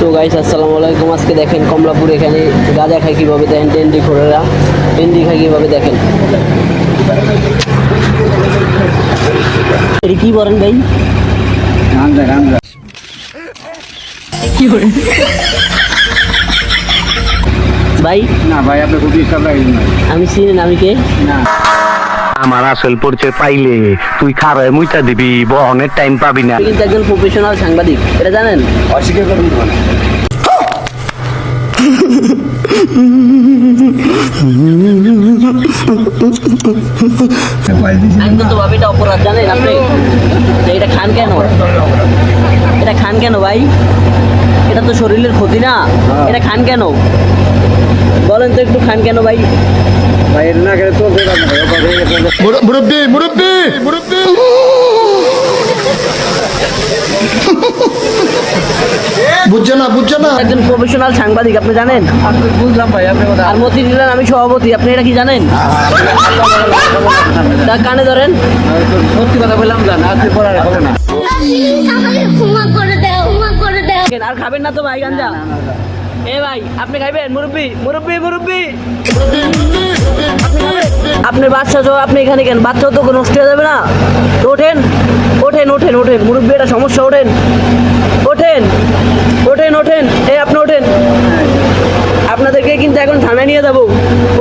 So guys আসসালামু আলাইকুম। আজকে দেখেন কমলাপুর এখানে গাঁজা খায় কীভাবে, দেখেন টেন্ডি খোরেরা টেন্ডি খায় কীভাবে দেখেন। এটা কি বলেন ভাই? কি করে ভাই? না ভাই, আপনি খুব ডিস্টার্ব লাগেন না। আমি চিনি না, আমি কে? না আমার আসল পরিচয় পাইলে তুই খারায় মুইটা দিবি, বহনের টাইম পাবি না। কিন্তু একজন প্রফেশনাল সাংবাদিক, এটা জানেন? অস্বীকার করুন না। আমি তো ভাবি এটা অপরাধ, জানেন আপনি? এটা খান কেন? এটা খান কেন ভাই? এটা তো শরীরের ক্ষতি না, এটা খান কেন বলেন তো? একটু খান কেন ভাই? ভাই এর না খেলে চলতে পারে না। মুরব্বি মুরব্বি মুরব্বি বুঝছে না একজন প্রফেশনাল সাংবাদিক, আপনি জানেন? বুঝলাম ভাই, আপনি কথা আর মতিঝিলের আমি সভাপতি, আপনি এটা কি জানেন? তা কানে ধরেন। সত্যি কথা বললাম, জান আজকে পড়ার হবে না। ক্ষমা করে দাও, ক্ষমা করে দাও। আর খাবেন না তো ভাই গাঞ্জা? এ ভাই আপনি খাইবেন? মুরব্বি মুরব্বি মুরব্বি আপনার বাচ্চা তো আপনি এখানে কেন? বাচ্চাও তো নষ্ট হয়ে যাবে না? তো ওঠেন ওঠেন ওঠেন ওঠেন মুরব্বি, এটা সমস্যা। ওঠেন ওঠেন ওঠেন ওঠেন, এই আপনি ওঠেন, আপনাদেরকে কিন্তু এখন থানায় নিয়ে যাবো।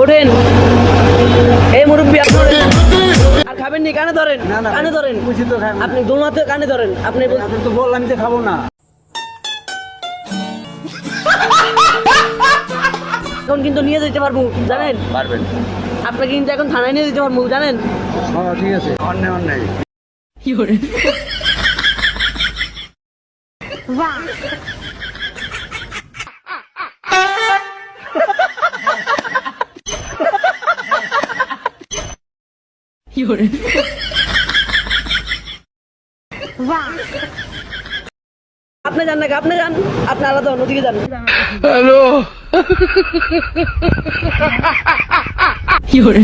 ওঠেন এই মুরব্বি, আপনি ওঠেন। আর খাবেন নি? কানে ধরেন, কানে ধরেন। বুঝি তো খাই না। আপনি দোলনাতে কানে ধরেন। আপনি আপনি তো বললাম যে খাবো না। এখন কিন্তু নিয়ে যেতে পারবো, জানেন? পারবেন। আপনাকে কিন্তু এখন থানায় নিয়ে যেতে পারবো, জানেন? হ্যাঁ ঠিক আছে, অন্যায় অন্যায়। আপনি যান নাকি? আপনি যান, আপনি আলাদা অন্যদিকে যান। কি করে